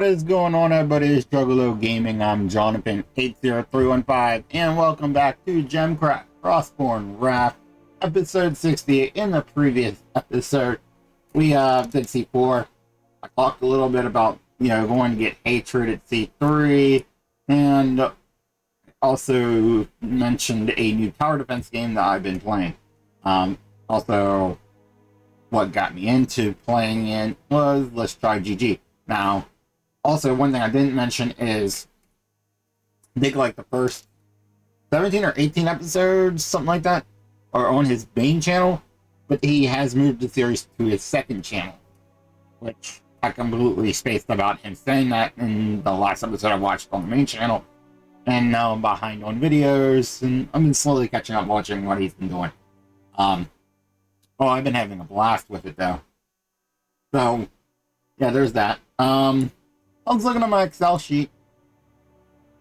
What is going on, everybody? It's Juggalo Gaming. I'm Jonathan80315, and welcome back to GemCraft Frostborn Wrath, episode 68. In the previous episode, we did C4. I talked a little bit about, going to get hatred at C3, and also mentioned a new tower defense game that I've been playing. Also, what got me into playing it was Let's Try GG. Now, also, one thing I didn't mention is, I think like the first 17 or 18 episodes, something like that, are on his main channel, but he has moved the series to his second channel, which I completely spaced about him saying that in the last episode I watched on the main channel, and now I'm behind on videos, and I've been slowly catching up watching what he's been doing. I've been having a blast with it, though. So, yeah, there's that. I was looking at my Excel sheet.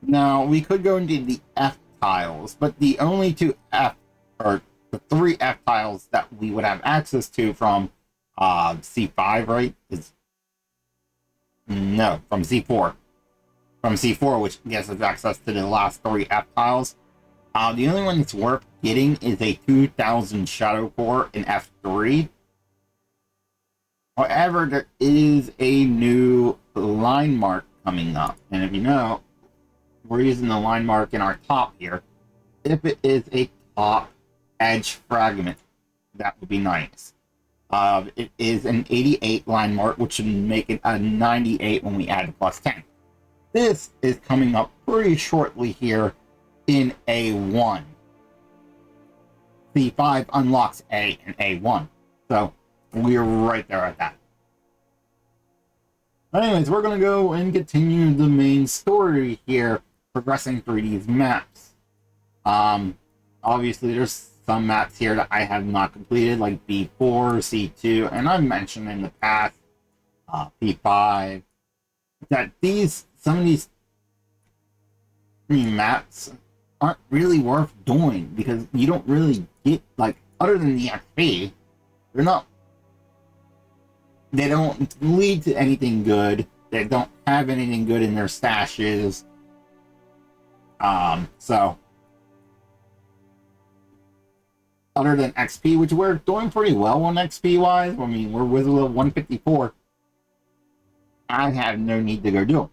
Now, we could go into the F tiles, but the only two F, or the three F tiles that we would have access to from C5, right? No, from C4. From C4, which gives us access to the last three F tiles. The only one that's worth getting is a 2000 Shadow Core in F3. However, there is a new line mark coming up. And if you know, we're using the line mark in our top here. If it is a top edge fragment, that would be nice. It is an 88 line mark, which would make it a 98 when we add a plus 10. This is coming up pretty shortly here in A1. C5 unlocks A and A1. So, we're right there at that. Anyways, we're going to go and continue the main story here, progressing through these maps. Obviously, there's some maps here that I have not completed, like B4, C2, and I've mentioned in the past, P5, that some of these maps aren't really worth doing, because you don't really get, like, other than the XP, they don't lead to anything good. They don't have anything good in their stashes. So, other than XP, which we're doing pretty well on XP-wise, I mean, we're with a little 154, I have no need to go do them.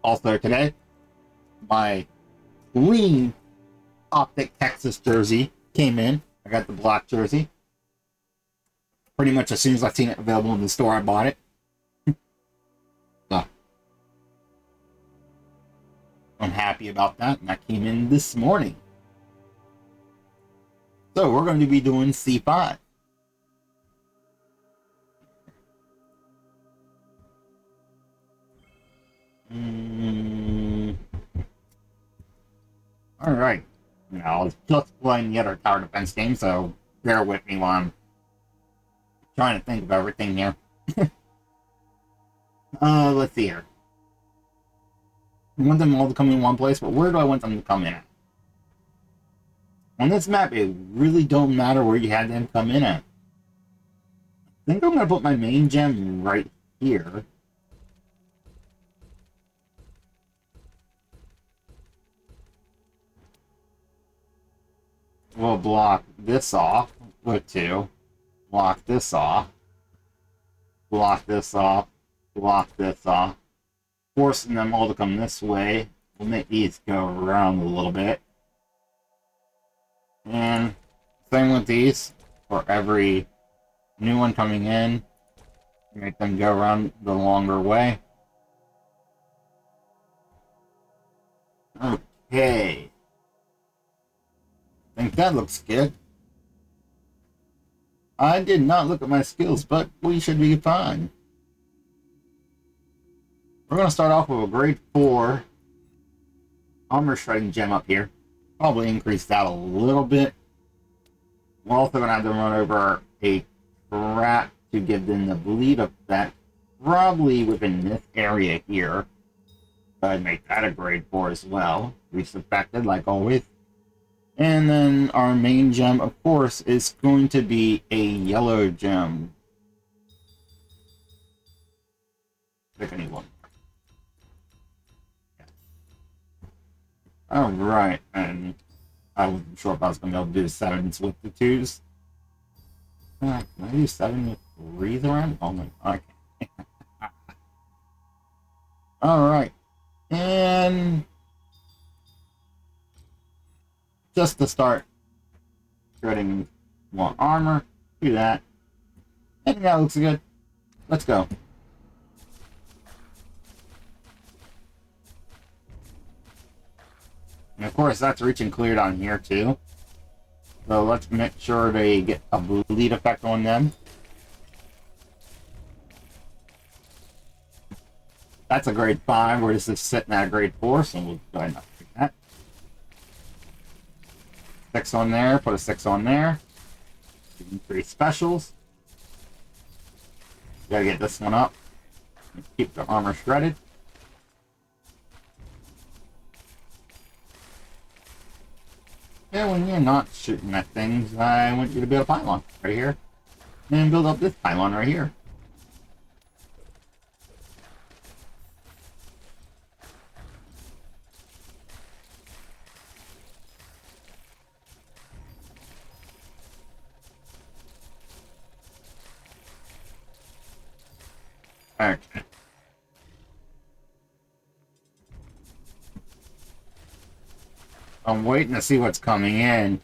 Also today, my clean Optic Texas jersey came in. I got the black jersey. Pretty much as soon as I seen it available in the store, I bought it. So, I'm happy about that, and that came in this morning. So, we're going to be doing C5. Alright. I was just playing the other tower defense game, so bear with me while I'm trying to think of everything here. Let's see here. I want them all to come in one place, but where do I want them to come in at? On this map, it really don't matter where you had them come in at. I think I'm going to put my main gem right here. We'll block this off with 2. Block this off. Block this off. Block this off. Forcing them all to come this way. We'll make these go around a little bit. And same with these. For every new one coming in, make them go around the longer way. Okay. I think that looks good. I did not look at my skills, but we should be fine. We're going to start off with a grade 4 armor shredding gem up here. Probably increase that a little bit. We're also going to have to run over a trap to give them the bleed effect, probably within this area here. Go ahead and make that a grade 4 as well. Reach affected, like always. And then our main gem, of course, is going to be a yellow gem. Pick any one. Alright, and I wasn't sure if I was going to be able to do 7s with the 2s. Can I do 7 with 3s around? Oh my, I can't. Alright, and just to start shredding more armor, do that. I think that looks good. Let's go. And of course, that's reaching cleared on here too. So let's make sure they get a bleed effect on them. That's a grade 5, where this is sitting at a grade 4, so we'll go ahead and upgrade that. 6 on there, put a 6 on there. 3 specials. Gotta get this one up. Keep the armor shredded. Yeah, when you're not shooting at things, I want you to build a pylon right here. And build up this pylon right here. Okay. I'm waiting to see what's coming in.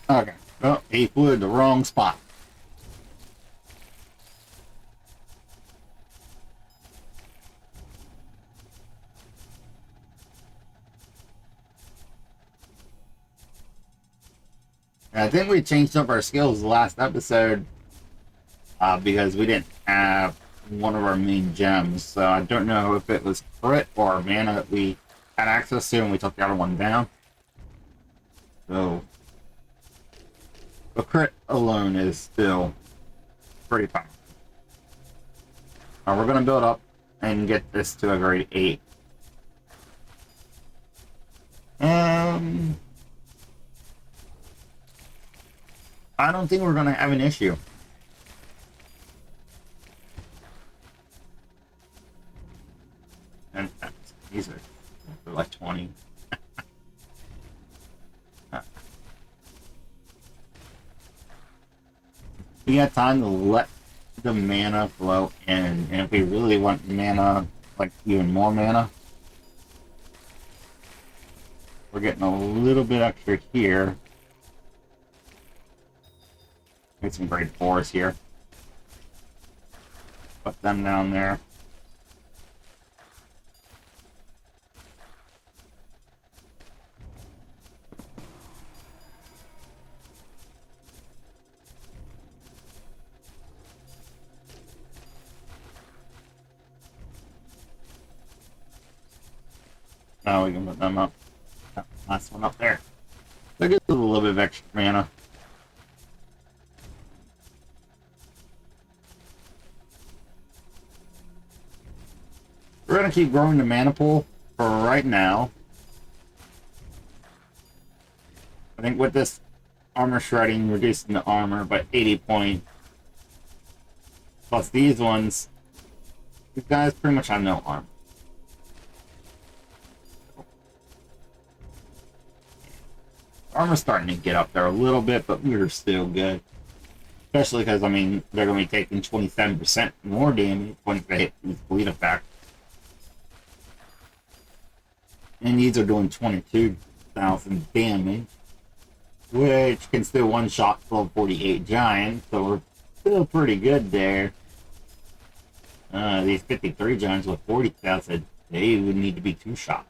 Okay. Oh, he flew in the wrong spot. I think we changed up our skills last episode because we didn't have one of our main gems. So I don't know if it was crit or mana that we had access to and we took the other one down. So the crit alone is still pretty powerful. We're going to build up and get this to a grade 8. I don't think we're going to have an issue. And these are like 20. We got time to let the mana flow in, and if we really want mana, like even more mana, we're getting a little bit extra here. Get some grade 4s here. Put them down there. Now we can put them up. Last one up there. That gives us a little bit of extra mana. We're going to keep growing the mana pool for right now. I think with this armor shredding, reducing the armor by 80 points. Plus these ones, these guys pretty much have no armor. Armor's starting to get up there a little bit, but we're still good. Especially because, I mean, they're going to be taking 27% more damage once they hit this bleed effect. And these are doing 22,000 damage, which can still one-shot 1248 giants, so we're still pretty good there. These 53 giants with 40,000, they would need to be two-shot.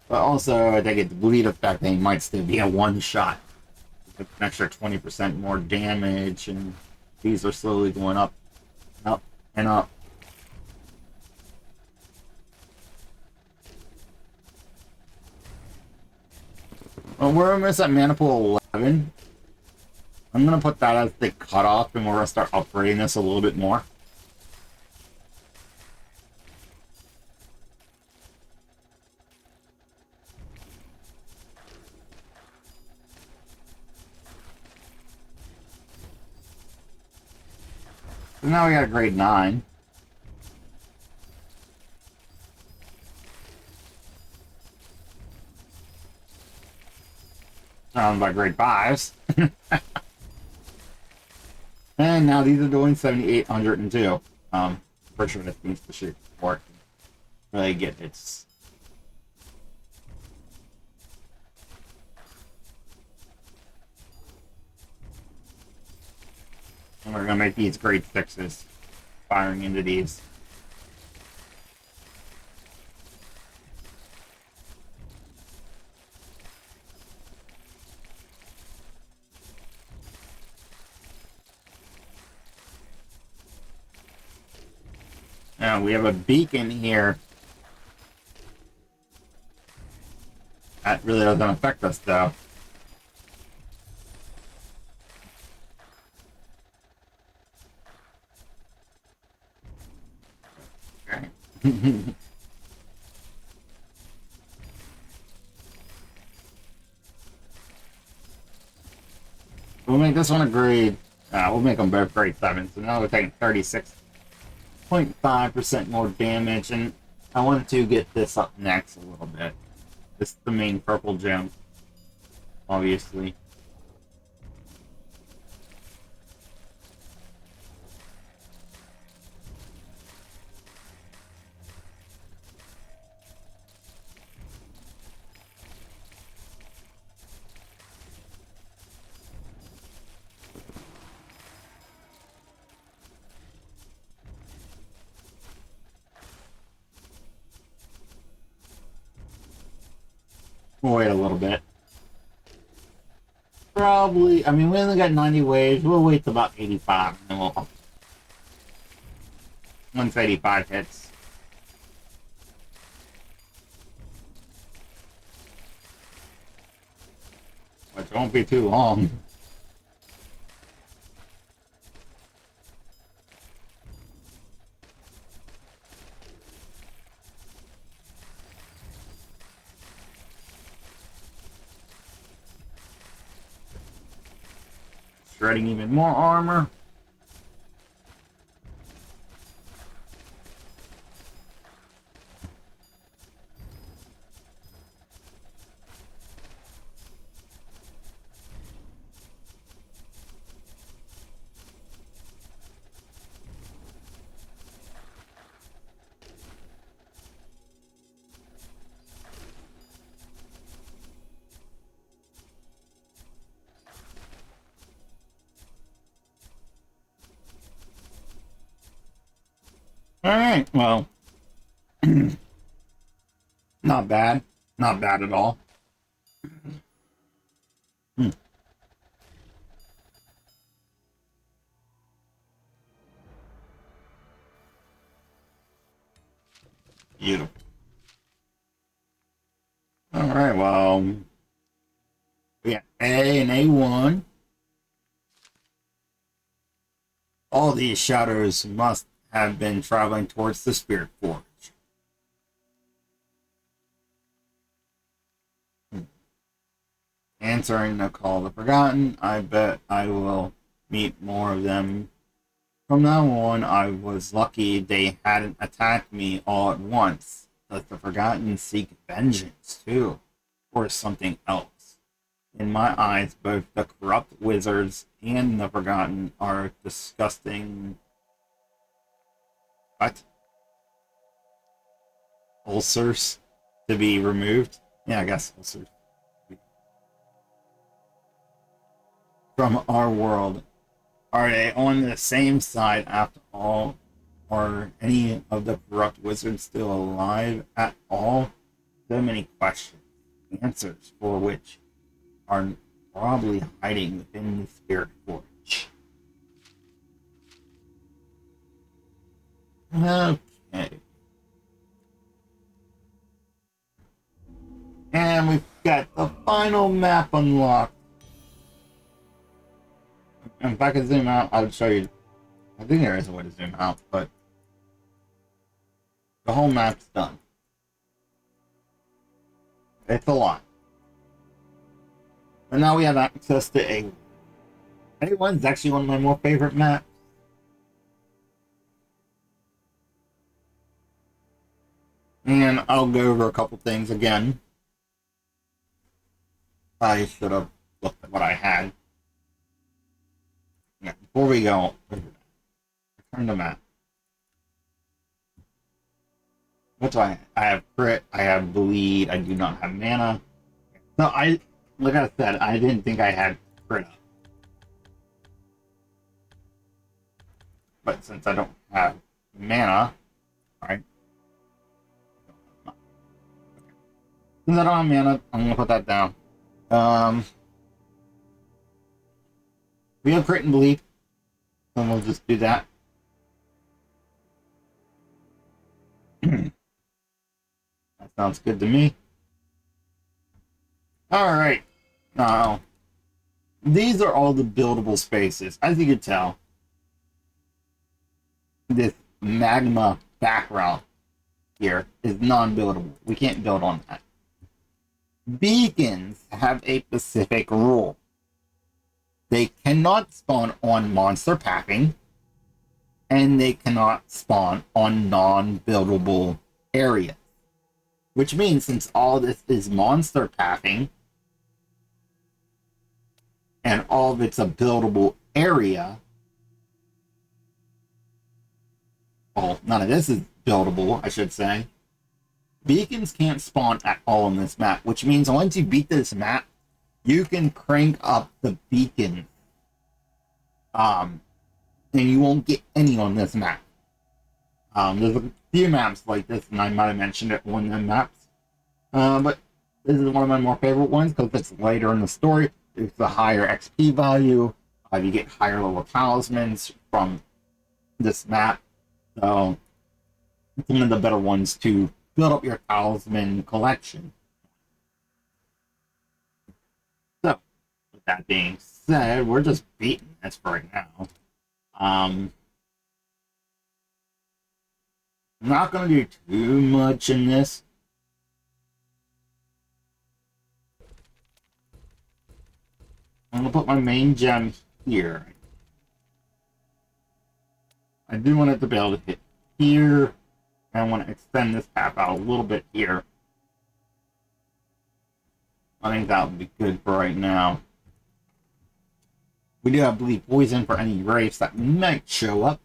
But also, if they get the bleed effect, they might still be a one-shot. An extra 20% more damage, and these are slowly going up, up, and up. Well, we're almost at mana pool 11. I'm going to put that as the cutoff, and we're going to start upgrading this a little bit more. So now we got a grade 9. By grade 5s. And now these are doing 7,802. Pretty sure that means the shape support really get its. And we're gonna make these grade 6s firing into these. Now we have a beacon here. That really doesn't affect us though. Okay. We'll make this one a grade. We'll make them both grade 7. So now we're taking 36.5% more damage, and I want to get this up next a little bit. This is the main purple gem, obviously. We'll wait a little bit. Probably, I mean, we only got 90 waves. We'll wait till about 85, and then we'll. Once 85 hits. Which won't be too long. Shredding even more armor. Alright, well. Not bad. Not bad at all. Beautiful. Alright, well. We got A and A1. All these shadows must have been traveling towards the Spirit Forge. Answering the call of the Forgotten, I bet I will meet more of them. From now on, I was lucky they hadn't attacked me all at once. Does the Forgotten seek vengeance, too? Or something else? In my eyes, both the corrupt wizards and the Forgotten are disgusting. What? Ulcers to be removed? Yeah, I guess ulcers. From our world. Are they on the same side after all? Are any of the corrupt wizards still alive at all? So many questions, answers for which are probably hiding within the Spirit Forge. Okay. And we've got the final map unlocked. And if I could zoom out, I would show you. I think there is a way to zoom out, but the whole map's done. It's a lot. And now we have access to A1. A1's actually one of my more favorite maps. And I'll go over a couple things again. I should have looked at what I had. Yeah, before we go, return to map. What do I have? I have crit, I have bleed, I do not have mana. So like I said, I didn't think I had crit up. But since I don't have mana, right? Since I don't have mana, I'm gonna put that down. We have crit and bleed, so we'll just do that. That sounds good to me. Alright. Now, these are all the buildable spaces. As you can tell, this magma background here is non-buildable. We can't build on that. Beacons have a specific rule. They cannot spawn on monster packing, and they cannot spawn on non-buildable areas. Which means, since all this is monster packing, and all of it's a buildable area, well, none of this is buildable, I should say, beacons can't spawn at all on this map, which means once you beat this map, you can crank up the beacons. And you won't get any on this map. There's a few maps like this, and I might have mentioned it on the maps. But this is one of my more favorite ones because it's later in the story. It's the higher XP value. You get higher level talismans from this map. So it's one of the better ones to build up your talisman collection. So, with that being said, we're just beating this for right now. I'm not going to do too much in this. I'm going to put my main gem here. I do want it to be able to hit here. And I want to extend this path out a little bit here. I think that would be good for right now. We do have bleed poison for any wraiths that might show up.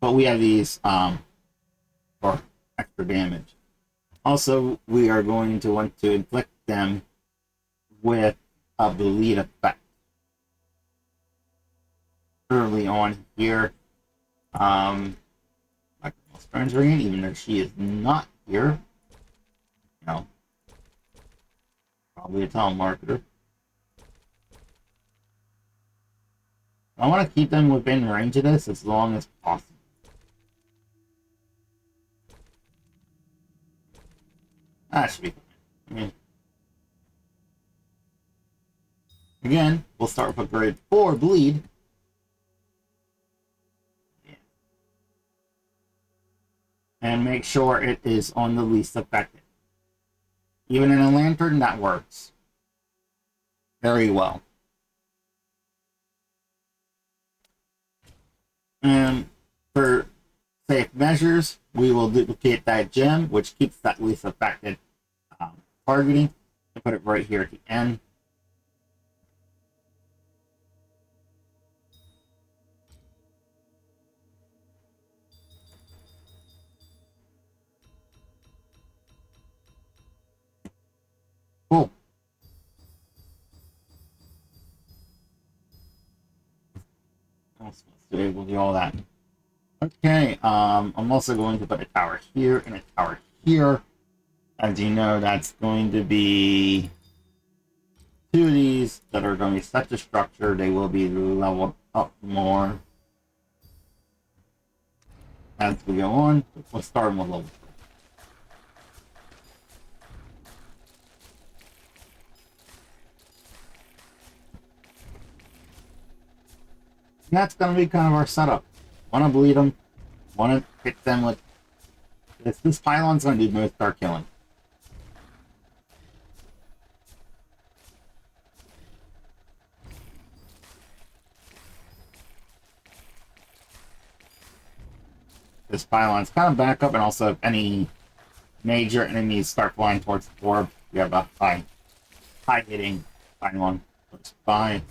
But we have these for extra damage. Also, we are going to want to inflict them with a bleed effect. Early on here, my friend's ringing, even though she is not here. You know, probably a telemarketer. I want to keep them within range of this as long as possible. That should be fine. I mean, again, we'll start with a grade 4 bleed. And make sure it is on the least affected. Even in a lantern, that works very well. And for safe measures, we will duplicate that gem, which keeps that least affected targeting, and put it right here at the end. Cool. I'm supposed to be able to do all that. Okay, I'm also going to put a tower here and a tower here. As you know, that's going to be 2 of these that are going to be such a structure, they will be leveled up more as we go on. Let's start with level 3. And that's going to be kind of our setup. Want to bleed them, want to hit them with this. This pylon's going to do most of our killing. this pylon's kind of back up, and also if any major enemies start flying towards the orb, we have a high hitting pylon close by.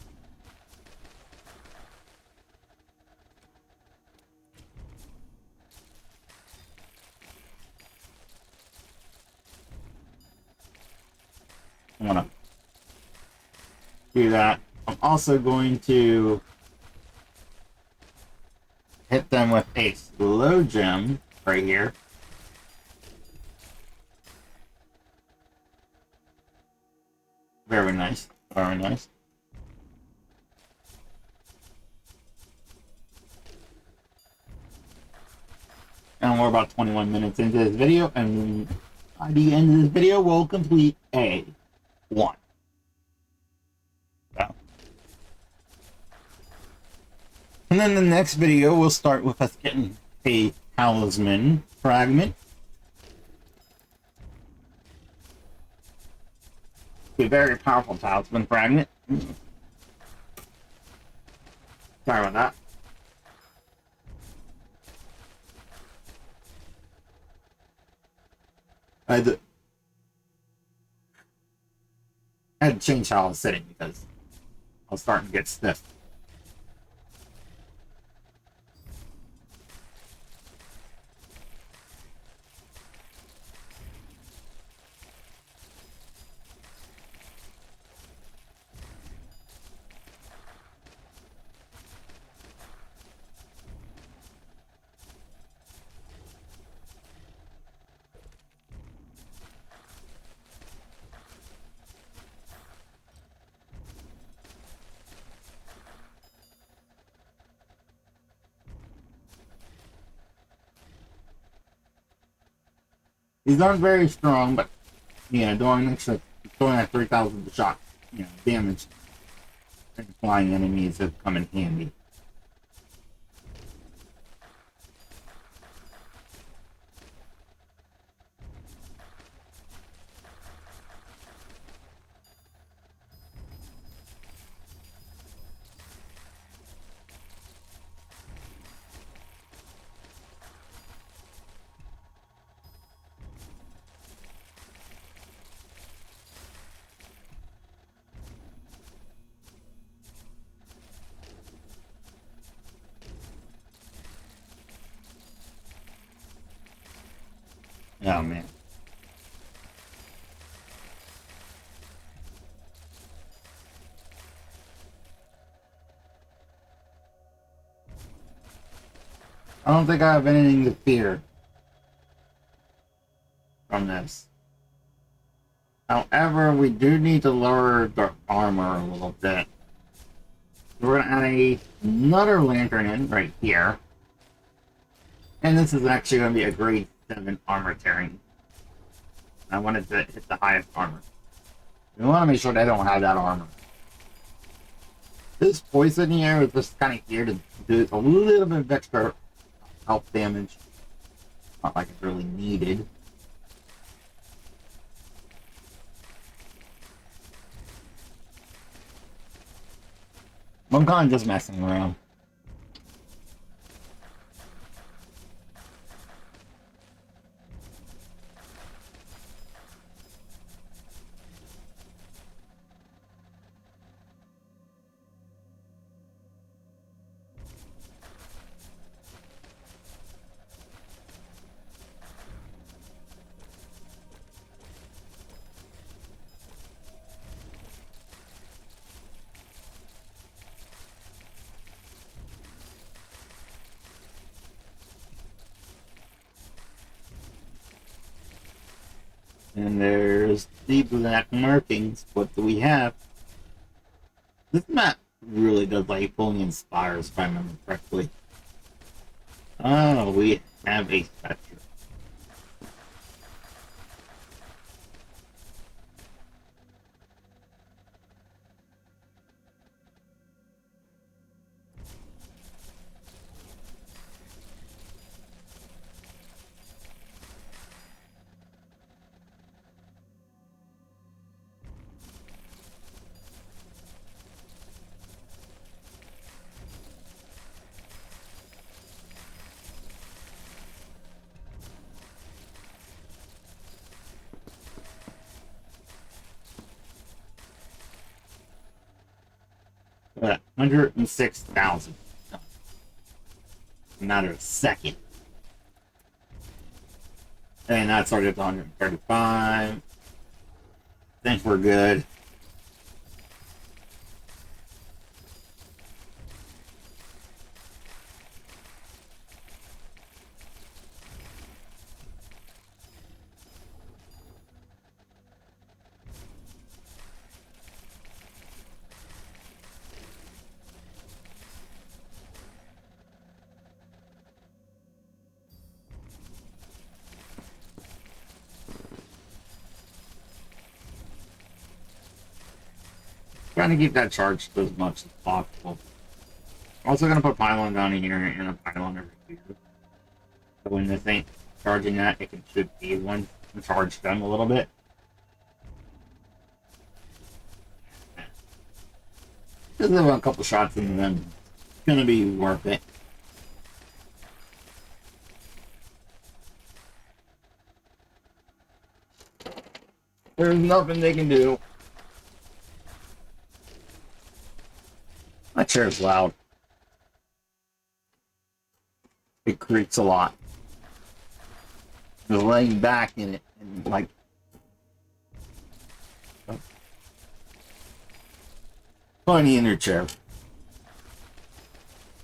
I'm gonna do that. I'm also going to hit them with a slow gem right here. Very nice. Very nice. And we're about 21 minutes into this video, and by the end of this video, we'll complete A1. So. And then the next video, we'll start with us getting a talisman fragment. A very powerful talisman fragment. Sorry about that. I had to change how I was sitting because I was starting to get stiff. These aren't very strong, but yeah, doing that 3,000 shot, damage and flying enemies have come in handy. Oh man. I don't think I have anything to fear from this. However, we do need to lower the armor a little bit. We're going to add another lantern in right here. And this is actually going to be a grade 7 armor tearing. I wanted to hit the highest armor. We want to make sure they don't have that armor. This poison here is just kind of here to do a little bit of extra health damage. Not like it's really needed. I'm kind of just messing around. And there's the black markings. What do we have? This map really does like fully inspires, if I remember correctly. Oh, we have a spectre. 106,000. A matter of seconds. And that's already up to 135. Think we're good. Trying to keep that charged as much as possible. Also gonna put pylon down here and a pylon over here. So when this ain't charging that, it can shoot these ones and charge them a little bit. Just have a couple shots and then it's gonna be worth it. There's nothing they can do. My chair's loud. It creaks a lot. Just laying back in it and like funny in your chair.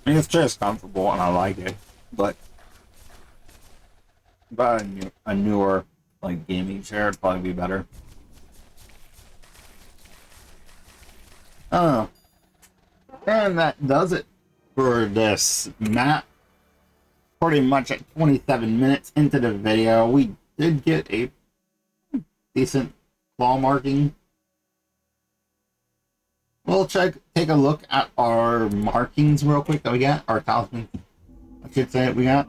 I mean, this chair's comfortable and I like it, but a newer like gaming chair would probably be better. Oh. And that does it for this map. Pretty much at 27 minutes into the video, we did get a decent claw marking. We'll take a look at our markings real quick that we got, our talismans, I should say, that we got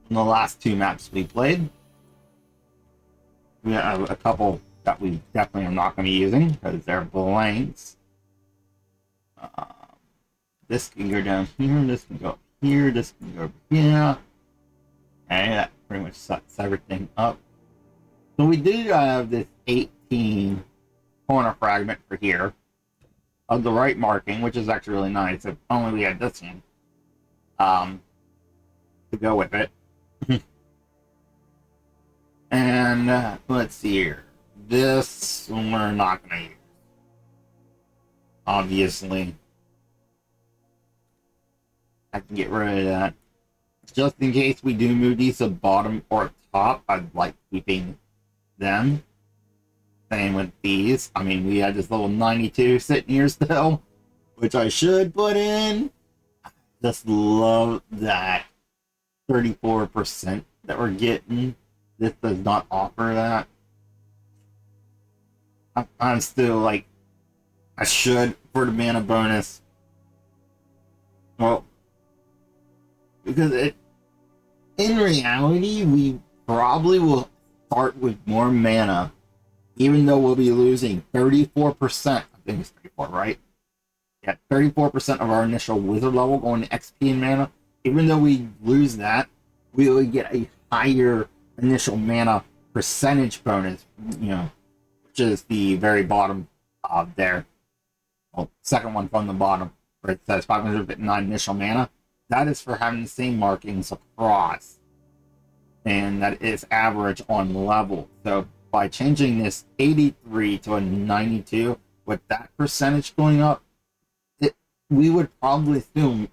in the last two maps we played. We have a couple that we definitely are not going to be using because they're blanks. This can go down here, this can go up here, this can go over here. Okay, that pretty much sets everything up. So we do have this 18 corner fragment for here of the right marking, which is actually really nice. If only we had this one to go with it. And let's see here. This we're not going to use. Obviously. I can get rid of that. Just in case we do move these to bottom or top, I'd like keeping them. Same with these. I mean, we had this little 92 sitting here still, which I should put in. Just love that 34% that we're getting. This does not offer that. I'm still like, I should for the mana bonus. Well, because in reality, we probably will start with more mana, even though we'll be losing 34%. I think it's 34, right? Yeah, 34% of our initial wizard level going to XP and mana. Even though we lose that, we will get a higher initial mana percentage bonus, you know, which is the very bottom there. Well, second one from the bottom, where it says 559 initial mana. That is for having the same markings across. And that is average on level. So by changing this 83 to a 92, with that percentage going up, we would probably still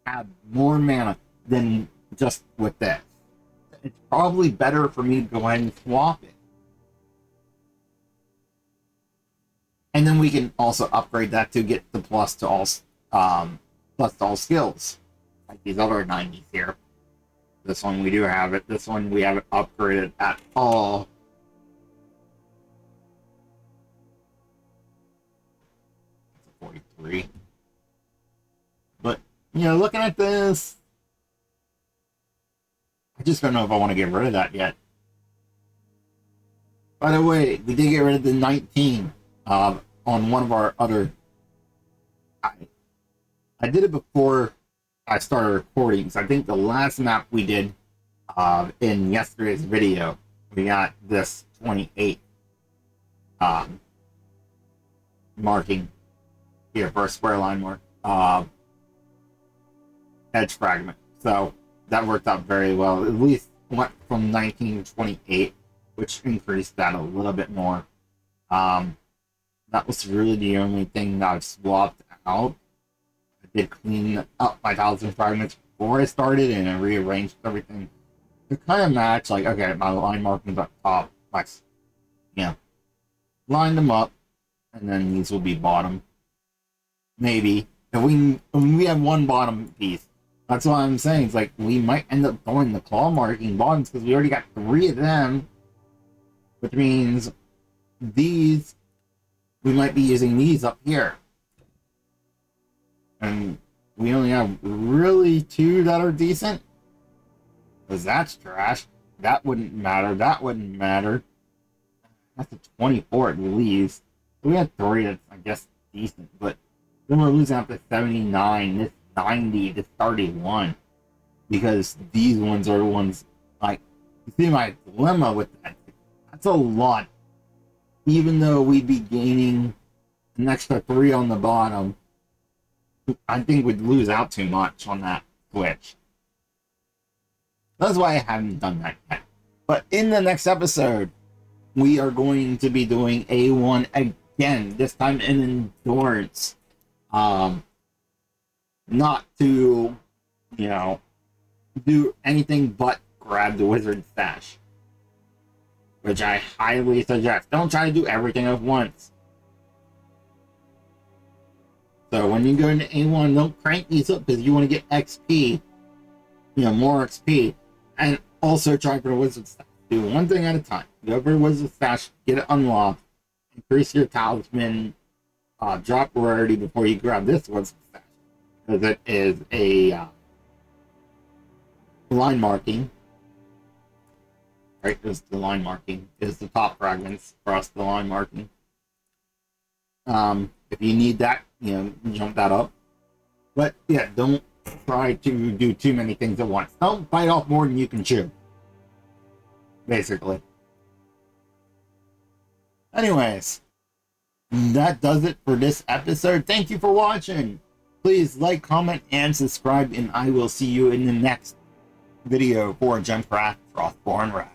have more mana than just with this. It's probably better for me to go ahead and swap it. And then we can also upgrade that to get the plus to all skills. Like these other 90s here. This one we do have it. This one we haven't upgraded at all. It's a 43. But, you know, looking at this, I just don't know if I want to get rid of that yet. By the way, we did get rid of the 19 on one of our other... I did it before I started recording, so I think the last map we did in yesterday's video, we got this 28 marking here for a square line mark. edge fragment. So that worked out very well. At least went from 19 to 28, which increased that a little bit more. That was really the only thing that I've swapped out. I did clean up my tiles and fragments before I started, and I rearranged everything to kind of match. Like, okay, my line markings up top, line them up, and then these will be bottom. Maybe if we have one bottom piece. That's what I'm saying. It's like we might end up throwing the claw marking bottoms because we already got 3 of them, which means these we might be using these up here, and we only have really 2 that are decent. Because that's trash. That wouldn't matter. That wouldn't matter. That's a 24 at least. We had 3 that's, I guess, decent, but then we're losing out to 79, this 90, this 31. Because these ones are the ones, like, you see my dilemma with that. That's a lot. Even though we'd be gaining an extra 3 on the bottom, I think we'd lose out too much on that switch. That's why I haven't done that yet. But in the next episode, we are going to be doing A1 again, this time in endurance. Not to, do anything but grab the wizard stash, which I highly suggest. Don't try to do everything at once. So when you go into A1, don't crank these up because you want to get XP, more XP. And also try for the wizard stash. Do one thing at a time. Go for the wizard stash, get it unlocked, increase your talisman, drop rarity before you grab this wizard stash. Because it is a line marking. Right, there's the line marking. Is the top fragments across the line marking. If you need that, jump that up. But yeah, don't try to do too many things at once. Don't bite off more than you can chew. Basically. Anyways, that does it for this episode. Thank you for watching. Please like, comment, and subscribe, and I will see you in the next video for GemCraft Frostborn Wrath.